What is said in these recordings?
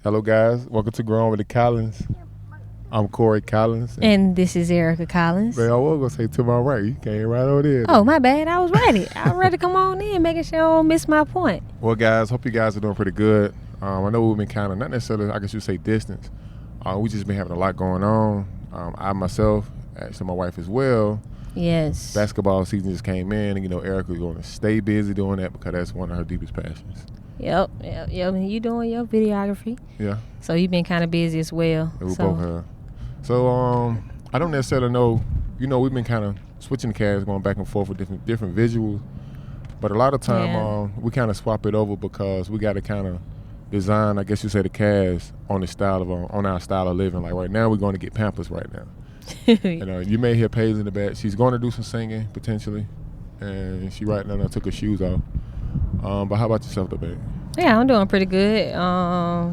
Hello, guys. Welcome to Growing with the Collins. I'm Corey Collins. And this is Erica Collins. Man, I was going to say to my right. You came right over there. Oh, my bad. I was ready. I was ready to come on in, making sure I don't miss my point. Well, guys, hope you guys are doing pretty good. I know we've been kind of, not necessarily, I guess you'd say distance. We just been having a lot going on. I myself, actually my wife as well. Yes. Basketball season just came in, and Erica's going to stay busy doing that because that's one of her deepest passions. Yep. You doing your videography. Yeah. So you've been kind of busy as well. Yeah, we both have. So I don't necessarily know. We've been kind of switching the cast, going back and forth with different visuals. But a lot of time we kind of swap it over because we got to kind of design, I guess you say, the cast on the style of on our style of living. Like right now, we're going to get Pampers right now. You may hear Paige in the back. She's going to do some singing potentially, and she right now took her shoes off. But how about yourself, though, babe? Yeah, I'm doing pretty good.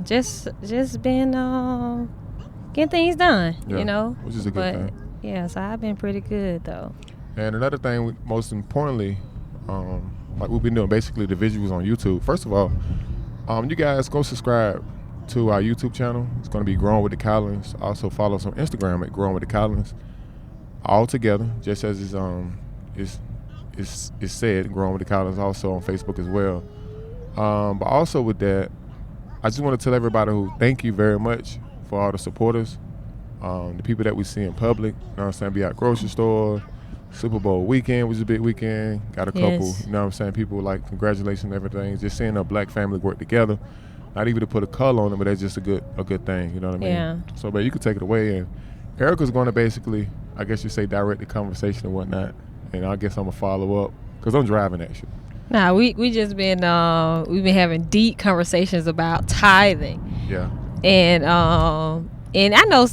Just been getting things done, which is a good thing. Yeah, so I've been pretty good though. And another thing, most importantly, like we've been doing basically the visuals on YouTube. First of all, you guys go subscribe to our YouTube channel. It's going to be Growing with the Collins. Also follow us on Instagram at Growing with the Collins. All together, just as it's said, Growing with the Collins. Also on Facebook as well. But also with that, I just want to tell everybody who thank you very much for all the supporters, the people that we see in public. You know what I'm saying? Be at grocery store, Super Bowl weekend was a big weekend. Got a couple. Yes. You know what I'm saying? People like congratulations and everything. Just seeing a black family work together. Not even to put a color on it, but that's just a good thing. You know what I mean? Yeah. So, but you can take it away, and Erica's going to basically, I guess you say, direct the conversation and whatnot. And I guess I'm gonna follow up because I'm driving actually. Nah, we just been we've been having deep conversations about tithing. Yeah. And I know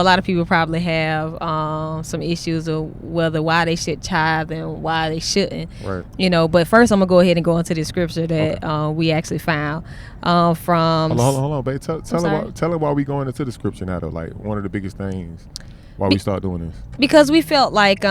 a lot of people probably have some issues of why they should tithe and why they shouldn't. Right. But first I'm gonna go ahead and go into the scripture that we actually found from. Hold on, babe. Tell them why we going into the scripture now though. Like one of the biggest things. Why we start doing this? Because we felt like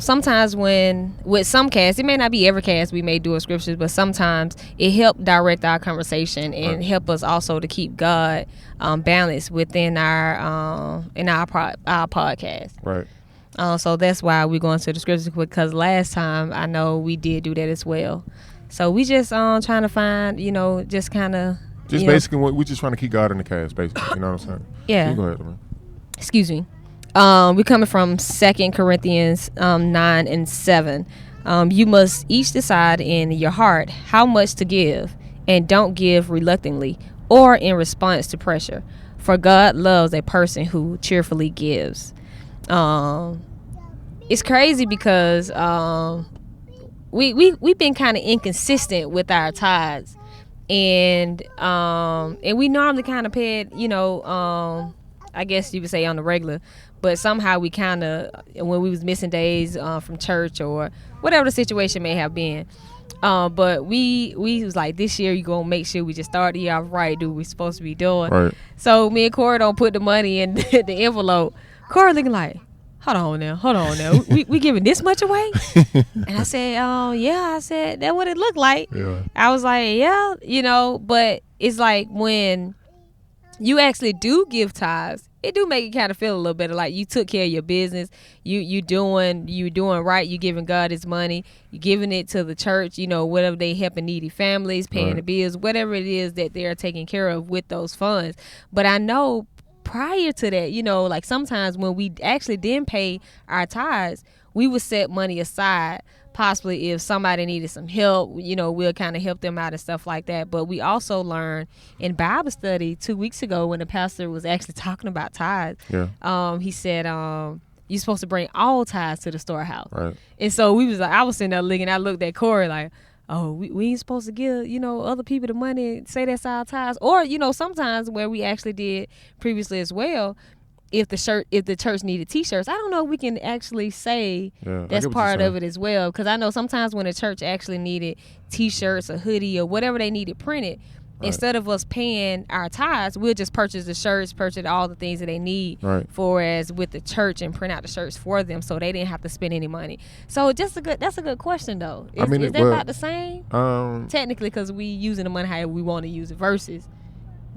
sometimes with some casts, it may not be every cast we may do a scriptures, but sometimes it helped direct our conversation and help us also to keep God balanced within our podcast. Right. So that's why we're going to the scriptures, because last time I know we did do that as well. So we just trying to find, just kind of. Just basically, we're just trying to keep God in the cast, basically. You know what I'm saying? Yeah. You go ahead, man. Excuse me. We're coming from 2 Corinthians 9 and 7. You must each decide in your heart how much to give, and don't give reluctantly or in response to pressure, for God loves a person who cheerfully gives. It's crazy because we've been kind of inconsistent with our tithes, and we normally kind of pay it, I guess you would say on the regular. But somehow we kind of, when we was missing days from church or whatever the situation may have been, but we was like, this year you gonna make sure we just start the year off right, do what we supposed to be doing. Right. So me and Corey don't put the money in the envelope. Corey looking like, hold on now, we giving this much away? And I said, yeah. I said, that's what it looked like. Yeah. I was like, yeah, but it's like when you actually do give tithes, it do make you kind of feel a little better like you took care of your business. You doing right. You giving God his money. You giving it to the church. Whatever they helping needy families, paying the bills, whatever it is that they're taking care of with those funds. But I know prior to that, like sometimes when we actually didn't pay our tithes, we would set money aside. Possibly if somebody needed some help, we'll kind of help them out and stuff like that. But we also learned in Bible study 2 weeks ago when the pastor was actually talking about tithes. Yeah. He said, you're supposed to bring all tithes to the storehouse. Right. And so we was like, I was sitting there looking, I looked at Corey like, oh, we ain't supposed to give, other people the money and say that's our tithes. Or, sometimes where we actually did previously as well, if the church needed T-shirts, I don't know if we can actually say that's part of it as well. Because I know sometimes when the church actually needed T-shirts, a hoodie, or whatever they needed printed, instead of us paying our tithes, we'll just purchase the shirts, purchase all the things that they need for as with the church and print out the shirts for them, so they didn't have to spend any money. So that's a good question though. Is that not the same? Technically, because we using the money however we want to use it versus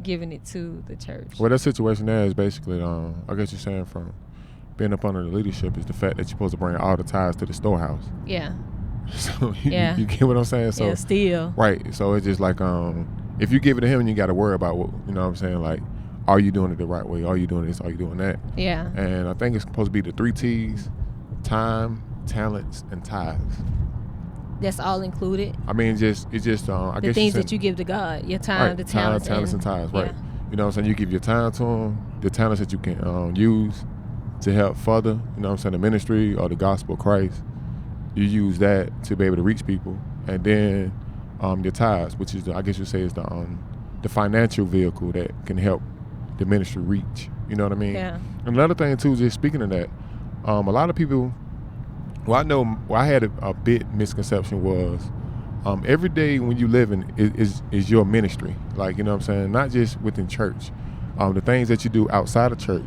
giving it to the church. Well, that situation there is basically, I guess you're saying from being up under the leadership is the fact that you're supposed to bring all the tithes to the storehouse. Yeah. So you get what I'm saying? So yeah, still. Right. So it's just like if you give it to him, you got to worry about what, you know what I'm saying? Like, are you doing it the right way? Are you doing this? Are you doing that? Yeah. And I think it's supposed to be the 3 T's: time, talents, and tithes. That's all included. I mean, it's just I the guess things that you give to God, your time, right, the talents, and tithes. Right. Yeah. You know what I'm saying? You give your time to him, the talents that you can use to help further, you know what I'm saying, the ministry or the gospel of Christ. You use that to be able to reach people, and then your tithes, which is I guess you say is the financial vehicle that can help the ministry reach. You know what I mean? Yeah. And another thing too, just speaking of that, a lot of people. Well, I know. Well, I had a bit misconception was every day when you living is your ministry. Like, you know what I'm saying? Not just within church. The things that you do outside of church,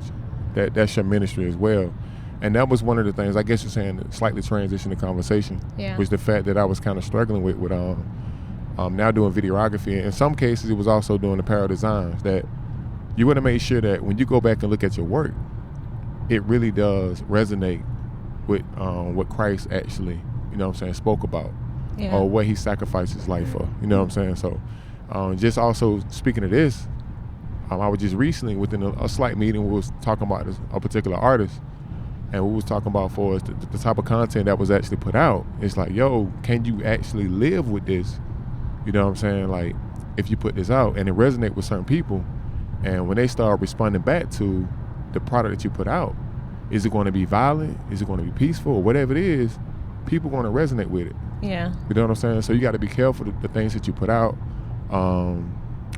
that's your ministry as well. And that was one of the things, I guess you're saying, to slightly transition the conversation, was the fact that I was kind of struggling with now doing videography. In some cases, it was also doing apparel designs, that you want to make sure that when you go back and look at your work, it really does resonate with what Christ actually, you know what I'm saying, spoke about, or what he sacrificed his life for, you know what I'm saying? So just also speaking of this, I was just recently within a slight meeting, we was talking about a particular artist, and we was talking about for us the type of content that was actually put out. It's like, yo, can you actually live with this? You know what I'm saying? Like, if you put this out and it resonate with certain people, and when they start responding back to the product that you put out, is it going to be violent? Is it going to be peaceful? Or whatever it is, people going to resonate with it. Yeah. You know what I'm saying? So you got to be careful the things that you put out. I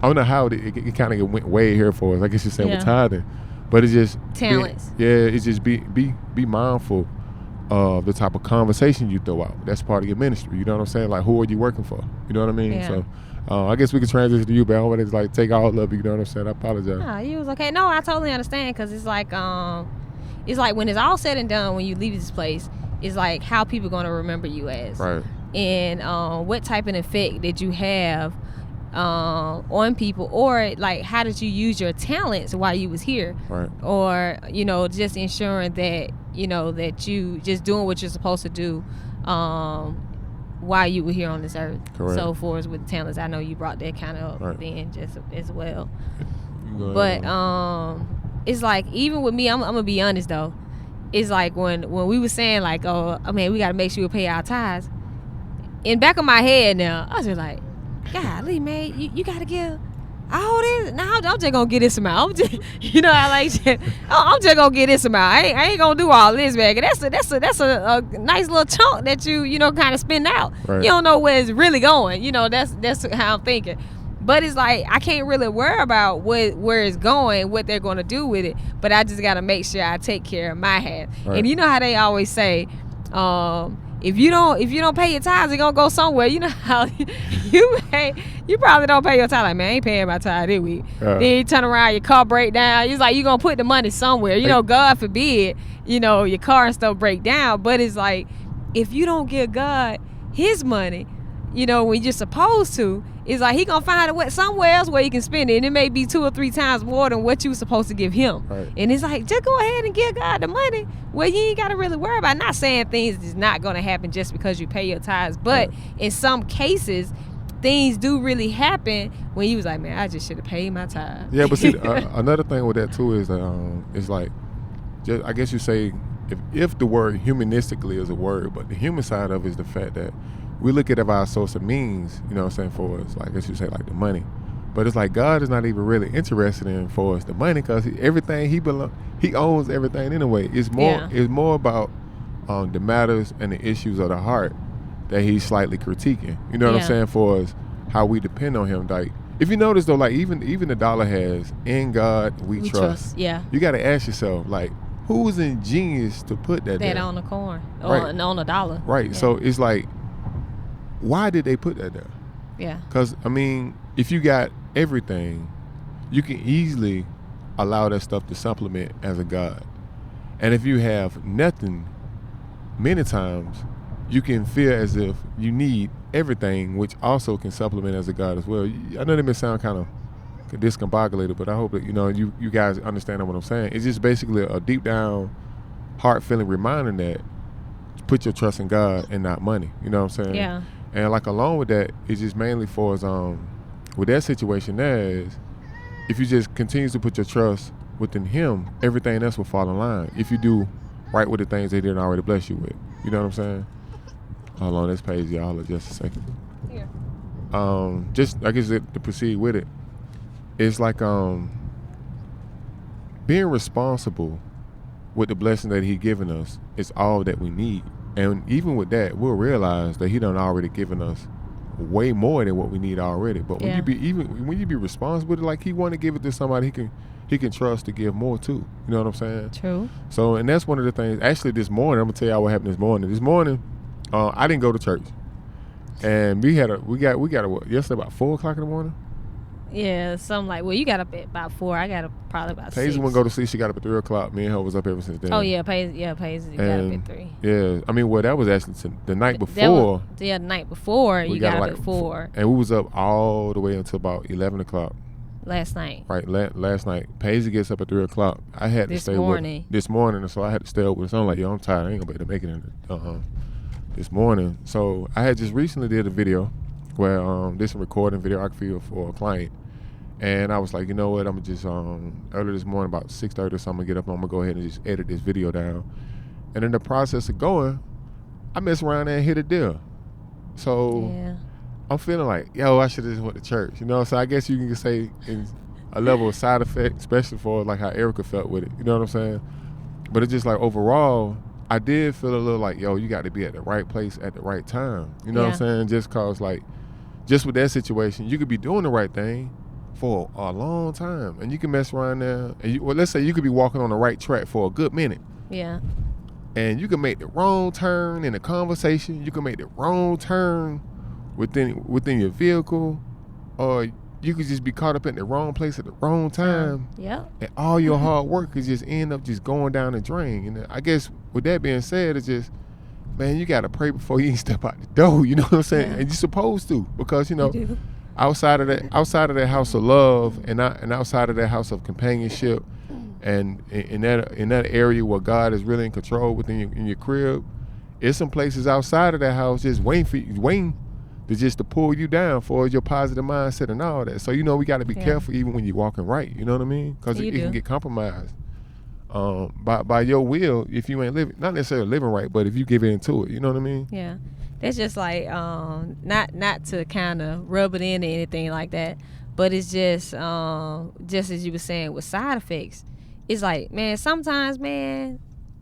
don't know how it kind of went way here for us. I guess you're saying with tithing, but it's just talents. It's just be mindful of the type of conversation you throw out. That's part of your ministry. You know what I'm saying? Like, who are you working for? You know what I mean? Yeah. So I guess we can transition to you, but I don't want to like take all of it. You know what I'm saying? I apologize. Nah, you was okay. No, I totally understand, because it's like when it's all said and done, when you leave this place, it's like how people going to remember you as. Right. And what type of effect did you have on people, or like how did you use your talents while you was here? Right. Or, you know, just ensuring that, you know, that you just doing what you're supposed to do while you were here on this earth. Correct. So for us with talents, I know you brought that kind of up then just as well. But it's like, even with me, I'm gonna be honest though, it's like when we were saying like, oh man, we gotta make sure we pay our tithes, in back of my head now, I was just like, golly, man, you gotta give all this. Now I'm just gonna get this amount. I'm just, you know, I'm just gonna get this amount. I ain't gonna do all this, man. That's a nice little chunk that you know, kind of spend out. Right. You don't know where it's really going. You know, that's how I'm thinking. But it's like, I can't really worry about where it's going, what they're gonna do with it. But I just gotta make sure I take care of my half. Right. And you know how they always say, if you don't pay your tithes, it's gonna go somewhere. You know how you probably don't pay your tithe. Like, man, I ain't paying my tithe this week. Then you turn around, your car break down. It's like, you gonna put the money somewhere. You know, God forbid, you know, your car and stuff break down. But it's like, if you don't give God his money, you know, when you're supposed to, it's like he gonna find it somewhere else where you can spend it, and it may be 2 or 3 times more than what you were supposed to give him. Right. And it's like, just go ahead and give God the money. Well, you ain't gotta really worry about. Not saying things is not gonna happen just because you pay your tithes, but in some cases, things do really happen when you was like, man, I just should have paid my tithe. Yeah, but see, another thing with that too is it's like, just, I guess you say, if the word humanistically is a word, but the human side of it is the fact that we look at our source of means, you know what I'm saying, for us, like, I guess you say, like the money. But it's like God is not even really interested in for us the money, because everything he owns everything anyway. It's more about the matters and the issues of the heart that he's slightly critiquing. You know what I'm saying, for us, how we depend on him. Like, if you notice though, like even the dollar has, in God we trust. Yeah. You got to ask yourself, like, who was ingenious to put that there? On the coin, or on a dollar. Right. Yeah. So it's like, why did they put that there? Yeah. Because, I mean, if you got everything, you can easily allow that stuff to supplement as a God. And if you have nothing, many times you can feel as if you need everything, which also can supplement as a God as well. I know that may sound kind of discombobulated, but I hope that you guys understand what I'm saying. It's just basically a deep down, heart feeling reminder that put your trust in God and not money. You know what I'm saying? Yeah. And like along with that, it's just mainly for us. With that situation, there is if you just continue to put your trust within Him, everything else will fall in line. If you do right with the things they didn't already bless you with. You know what I'm saying? Hold on, this page, y'all. Hold just a second. Here. Just I guess to proceed with it, it's like being responsible with the blessing that He given us is all that we need. And even with that, we'll realize that He done already given us way more than what we need already. But when you be responsible with it, like He want to give it to somebody he can trust to give more to. You know what I'm saying? True. So, and that's one of the things. Actually, this morning, I'm gonna tell y'all what happened this morning. This morning, I didn't go to church, and we got what, yesterday about 4:00 in the morning. Yeah, something like. Well, you got up at about 4. I got up probably about 6. Paige wouldn't go to sleep. She got up at 3:00. Me and her was up ever since then. Oh yeah, Paige got up at 3. Yeah, I mean, well, that was actually the night before. The night before you got up at 4. And we was up all the way until about 11 o'clock. Last night. Right, last night. Paige gets up at 3:00. I had to stay with her this morning, so I had to stay up with her. So I'm like, yo, I'm tired. I ain't gonna be able to make it in this morning. So I had just recently did a video where did some recording videography for a client. And I was like, you know what, I'm gonna just early this morning about 6:30 or something, I'm gonna get up and I'm gonna go ahead and just edit this video down. And in the process of going, I messed around there and hit a deal. So yeah. I'm feeling like, yo, I should have just went to church. You know, so I guess you can say in a level of side effect, especially for like how Erica felt with it. You know what I'm saying? But it's just like overall, I did feel a little like, yo, you got to be at the right place at the right time. You know what I'm saying? Just cause like, just with that situation, you could be doing the right thing for a long time, and you can mess around there. And let's say you could be walking on the right track for a good minute. Yeah. And you can make the wrong turn in a conversation. You can make the wrong turn within your vehicle, or you could just be caught up in the wrong place at the wrong time. Yeah. And all your hard work could just end up just going down the drain. And I guess with that being said, it's just, man, you got to pray before you even step out the door. You know what I'm saying? Yeah. And you're supposed to, because outside of that house of love and outside of that house of companionship, and in that area where God is really in control in your crib, it's some places outside of that house just waiting to pull you down for your positive mindset and all that. So we got to be careful even when you're walking right. You know what I mean? Because it can get compromised by your will if you ain't living, not necessarily living right, but if you give in to it. You know what I mean? Yeah. That's just like not to kind of rub it in or anything like that, but it's just as you were saying with side effects. It's like, man, sometimes, man,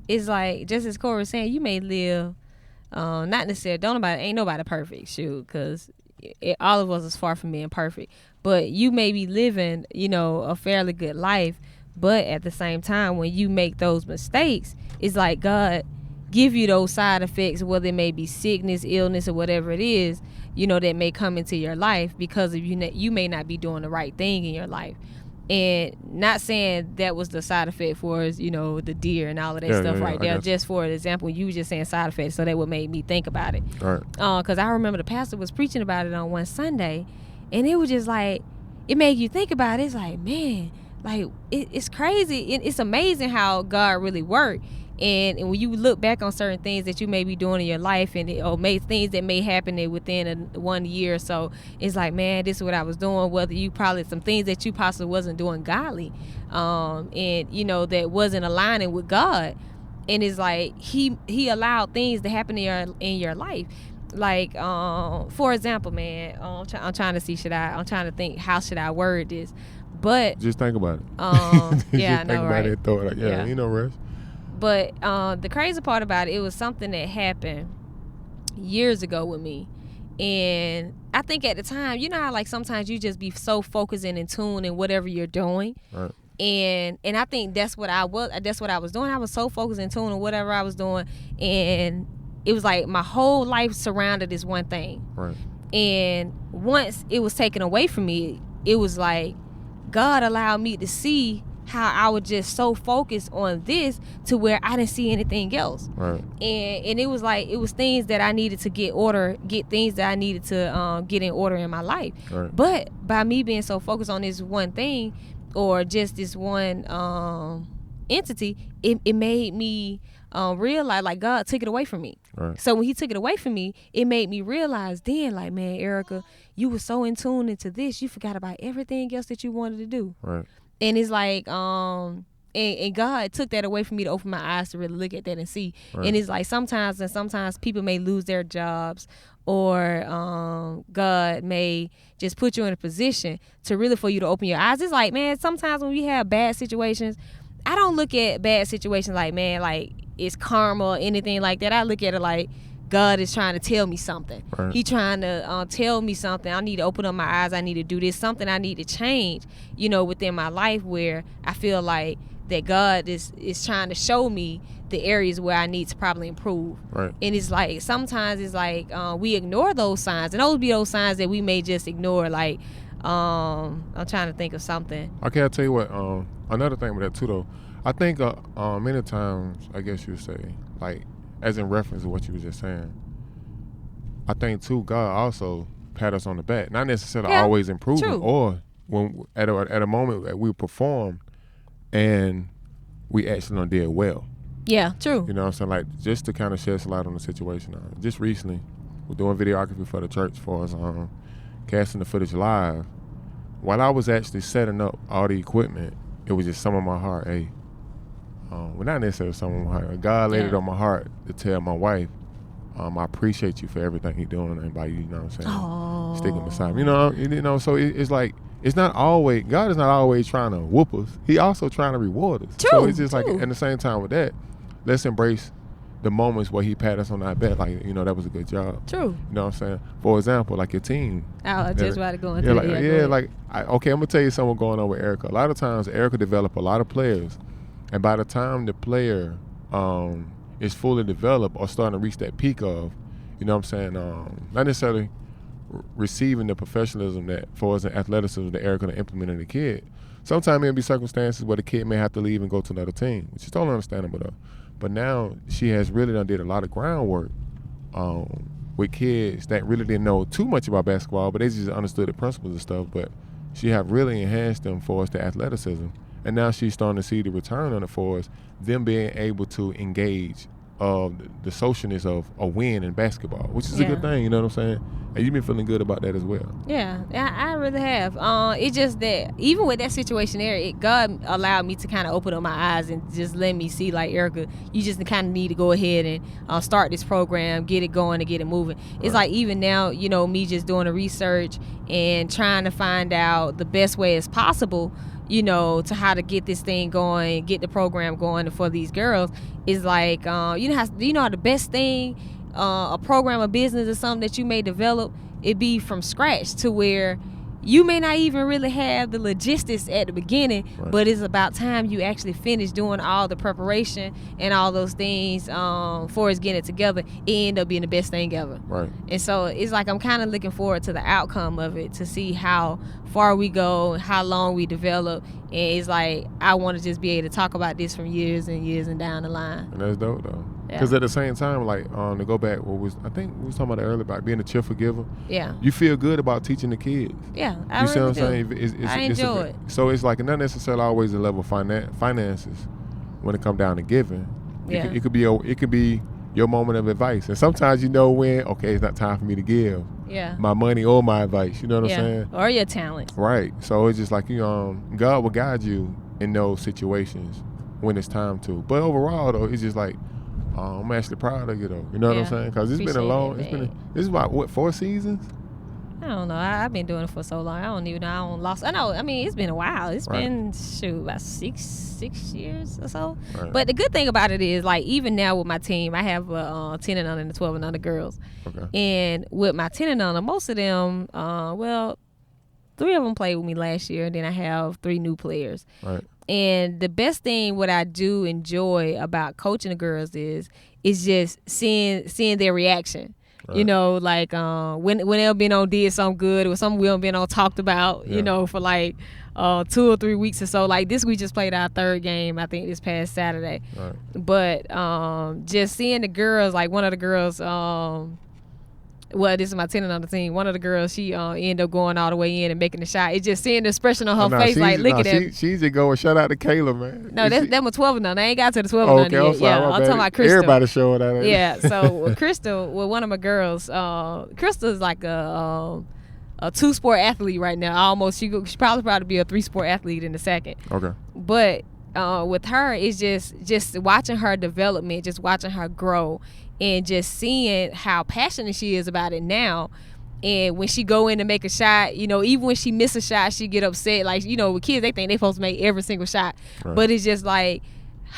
it's like just as Corey was saying, you may live not necessarily ain't nobody perfect, shoot, because all of us is far from being perfect, but you may be living a fairly good life, but at the same time when you make those mistakes, it's like God give you those side effects, whether it may be sickness, illness, or whatever it is, that may come into your life because of you may not be doing the right thing in your life. And not saying that was the side effect for the deer and all of that stuff right there. Just for an example, you were just saying side effects, so that what made me think about it. Right. Because I remember the pastor was preaching about it on one Sunday, and it was just like, it made you think about it. It's like, man, like it's crazy. It's amazing how God really worked. And when you look back on certain things that you may be doing in your life or things that may happen within 1 year or so, it's like, man, this is what I was doing. Whether you probably some things that you possibly wasn't doing godly, and that wasn't aligning with God. And it's like he allowed things to happen in your life. Like for example, man, I'm trying to see I'm trying to think how should I word this, but just think about it. Yeah, just think about it. Throw it out. Rush. But the crazy part about it was something that happened years ago with me. And I think at the time, how like sometimes you just be so focused and in tune in whatever you're doing. Right. And I think that's what I was doing. I was so focused and tuned on whatever I was doing. And it was like my whole life surrounded this one thing. Right. And once it was taken away from me, it was like God allowed me to see how I was just so focused on this to where I didn't see anything else. Right. And it was like, it was things that I needed to get things that I needed to get in order in my life. Right. But by me being so focused on this one thing, or just this one entity, it made me realize, like, God took it away from me. Right. So when he took it away from me, it made me realize then, like, man, Erica, you were so in tune into this, you forgot about everything else that you wanted to do. Right. And it's like, and God took that away from me to open my eyes to really look at that and see. Right. And it's like sometimes people may lose their jobs, or God may just put you in a position to really for you to open your eyes. It's like, man, sometimes when we have bad situations, I don't look at bad situations like, man, like it's karma or anything like that. I look at it like God is trying to tell me something. Right. He trying to tell me something. I need to open up my eyes. I need to do this. Something I need to change, within my life, where I feel like that God is trying to show me the areas where I need to probably improve. Right. And it's like, sometimes it's like we ignore those signs. And those be those signs that we may just ignore. Like, I'm trying to think of something. Okay, I'll tell you what, another thing with that too though, I think many times, I guess you would say, like, as in reference to what you were just saying, I think too, God also pat us on the back, not necessarily always improving, true. or when at a moment that we perform and we actually did well. Yeah, true. You know what I'm saying? Like, just to kind of shed some light on the situation. Just recently, we're doing videography for the church for us, casting the footage live. While I was actually setting up all the equipment, it was just some of my heart, hey, well, not necessarily some of my heart. God laid it on my heart to tell my wife, I appreciate you for everything you're doing, and by you know what I'm saying, sticking beside me. So it's like, it's not always, God is not always trying to whoop us. He also trying to reward us. True, so it's just true. like, at the same time with that, let's embrace the moments where he pat us on our back, like, that was a good job. True. You know what I'm saying? For example, like your team. I was just about to go into I'm gonna tell you something going on with Erica. A lot of times Erica develop a lot of players, and by the time the player is fully developed or starting to reach that peak of, you know what I'm saying, not necessarily receiving the professionalism that for us in athleticism that Erica implemented in the kid. Sometimes there'll be circumstances where the kid may have to leave and go to another team, which is totally understandable though. But now she has really did a lot of groundwork with kids that really didn't know too much about basketball, but they just understood the principles and stuff. But she have really enhanced them for us to athleticism. And now she's starting to see the return on it for us, them being able to engage the socialness of a win in basketball, which is a good thing, you know what I'm saying? And you've been feeling good about that as well. Yeah, I really have. It's just that even with that situation there, God allowed me to kind of open up my eyes and just let me see, like, Erica, you just kind of need to go ahead and start this program, get it going and get it moving. It's like, even now, me just doing the research and trying to find out the best way as possible, to how to get this thing going, get the program going for these girls, is like, how the best thing, a program, a business, or something that you may develop, it be from scratch, to where you may not even really have the logistics at the beginning, but it's about time you actually finish doing all the preparation and all those things for us getting it together. It end up being the best thing ever. Right. And so it's like, I'm kind of looking forward to the outcome of it, to see how far we go, how long we develop. And it's like, I want to just be able to talk about this from years and years and down the line. And that's dope though. Yeah. Because at the same time, like, to go back, I think we was talking about it earlier about being a cheerful giver. Yeah. You feel good about teaching the kids. Yeah, I really see what I'm do. saying? I enjoy it. So it's like, not necessarily always a level of finances when it come down to giving. Yeah. It could be your moment of advice. And sometimes when, okay, it's not time for me to give my money or my advice. You know what I'm saying? Or your talent. Right. So it's just like, God will guide you in those situations when it's time to. But overall, though, it's just like, I'm actually proud of you, though. You know what I'm saying? Because it's been a long, this is about, 4 seasons? I don't know. I've been doing it for so long. I don't even know. I mean, it's been a while. It's been, about 6 years or so. Right. But the good thing about it is, like, even now with my team, I have 10 and under and 12 and under girls. Okay. And with my 10 and under, most of them, 3 of them played with me last year. And then I have 3 new players. Right. And the best thing, what I do enjoy about coaching the girls is just seeing their reaction. Right. You know, like when LBNO did something good or something we been on talked about, you know, for like 2 or 3 weeks or so. Like this, we just played our 3rd game, I think, this past Saturday. Right. But just seeing the girls, like one of the girls, well, this is my tenant on the team. One of the girls, she ended up going all the way in and making the shot. It's just seeing the expression on her face, like, look at that. She's just going, shout out to Kayla, man. No, them was 12 and none. I ain't got to the 12 and none yet. Sorry, I'm talking about Crystal. Everybody showing that. Yeah, so Crystal, with one of my girls, Crystal's like a 2-sport athlete right now. Almost, she probably be a 3-sport athlete in a second. Okay. But with her, it's just watching her development, just watching her grow, and just seeing how passionate she is about it now. And when she go in to make a shot, you know, even when she miss a shot, she get upset. Like, you know, with kids, they think they supposed to make every single shot. Right. But it's just like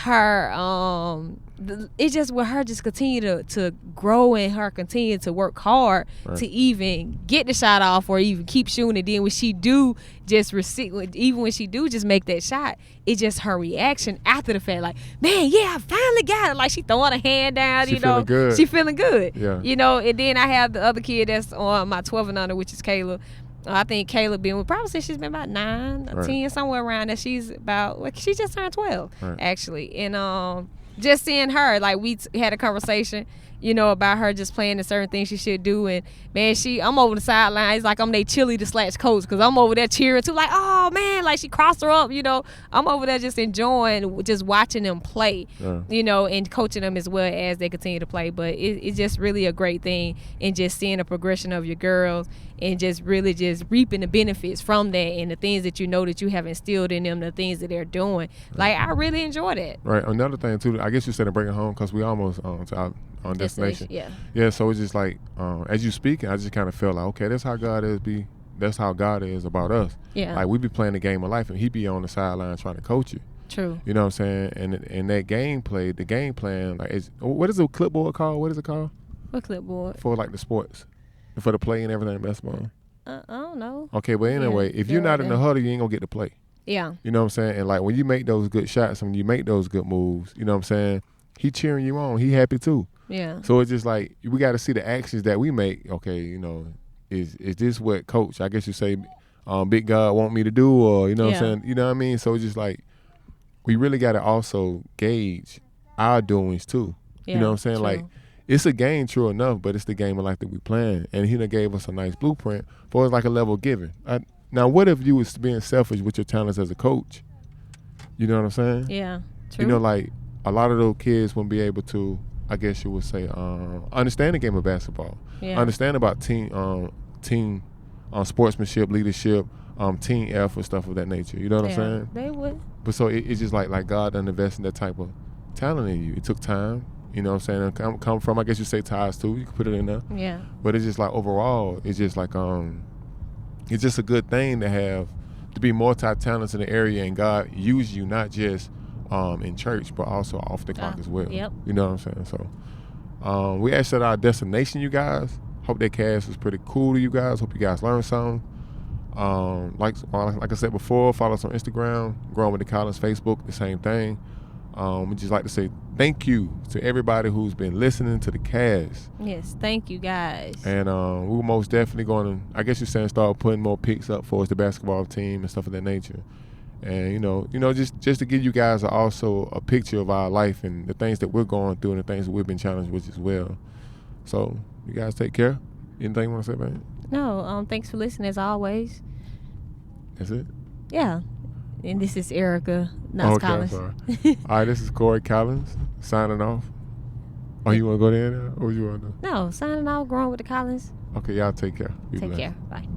her, it's just with her just continue to grow and her continue to work hard to even get the shot off or even keep shooting. And then when she do just receive, even when she do just make that shot, it's just her reaction after the fact, like, man, yeah, I finally got it. Like, she throwing her hand down, you know. She feeling good. Yeah. You know, and then I have the other kid that's on my 12 and under, which is Kayla. I think Kayla been with, probably since she's been about 9 or 10, somewhere around that. She's about, like, she just turned 12, actually. And just seeing her, like, we had a conversation, you know, about her just playing the certain things she should do. And, man, I'm over the sideline. It's like I'm their cheerleader / coach, because I'm over there cheering, too. Like, oh, man, like, she crossed her up, you know. I'm over there just enjoying, just watching them play, you know, and coaching them as well as they continue to play. But it's just really a great thing, and just seeing the progression of your girls and just really just reaping the benefits from that and the things that you know that you have instilled in them, the things that they're doing. Like, I really enjoy that. Right. Another thing, too, I guess you said to bring it home, because we almost to our destination. Yeah, so it's just like, as you speaking, I just kind of felt like, okay, that's how God is about us. Yeah. Like, we be playing the game of life, and he be on the sideline trying to coach you. True. You know what I'm saying? And that gameplay, the game plan, like, what is a clipboard called? What is it called? What clipboard? For, like, the sports. For the play and everything, basketball. I don't know. Okay, but anyway, if you're not in the huddle, you ain't going to get to play. Yeah. You know what I'm saying? And, like, when you make those good shots, when you make those good moves, you know what I'm saying? He cheering you on. He happy, too. Yeah. So it's just like, we got to see the actions that we make. Okay, you know, is this what Coach, I guess you say, Big God want me to do, or, you know what I'm saying? You know what I mean? So it's just like, we really got to also gauge our doings, too. Yeah, you know what I'm saying? True. Like, it's a game, true enough, but it's the game of life that we playing. And he done gave us a nice blueprint for it's like a level of giving. Now, what if you was being selfish with your talents as a coach? You know what I'm saying? Yeah, true. You know, like, a lot of those kids won't be able to, I guess you would say, understand the game of basketball. Yeah. Understand about team sportsmanship, leadership, team effort, stuff of that nature. You know what I'm saying? They would. But so it's just like God done invested in that type of talent in you. It took time. You know what I'm saying? Come from, I guess you say Tithes too. You can put it in there. Yeah. But it's just like overall, it's just like it's just a good thing to have, to be multi-talented in the area, and God use you not just in church, but also off the clock as well. Yep. You know what I'm saying? So we actually at our destination, you guys. Hope that cast was pretty cool to you guys. Hope you guys learned something. Like I said before, follow us on Instagram, Growing with the Collins, Facebook, the same thing. We just like to say thank you to everybody who's been listening to the cast. Yes, thank you guys. And we're most definitely going to, I guess you're saying, start putting more pics up for us, the basketball team and stuff of that nature. And you know, just to give you guys also a picture of our life and the things that we're going through and the things that we've been challenged with as well. So you guys take care. Anything you want to say about it? No, thanks for listening as always. That's it? Yeah. And this is Erica, not Collins. I'm sorry. All right, this is Corey Collins signing off. Oh, you want to go there now? Or you want to? No, signing off, Growing with the Collins. Okay, y'all take care. Take care. Bye.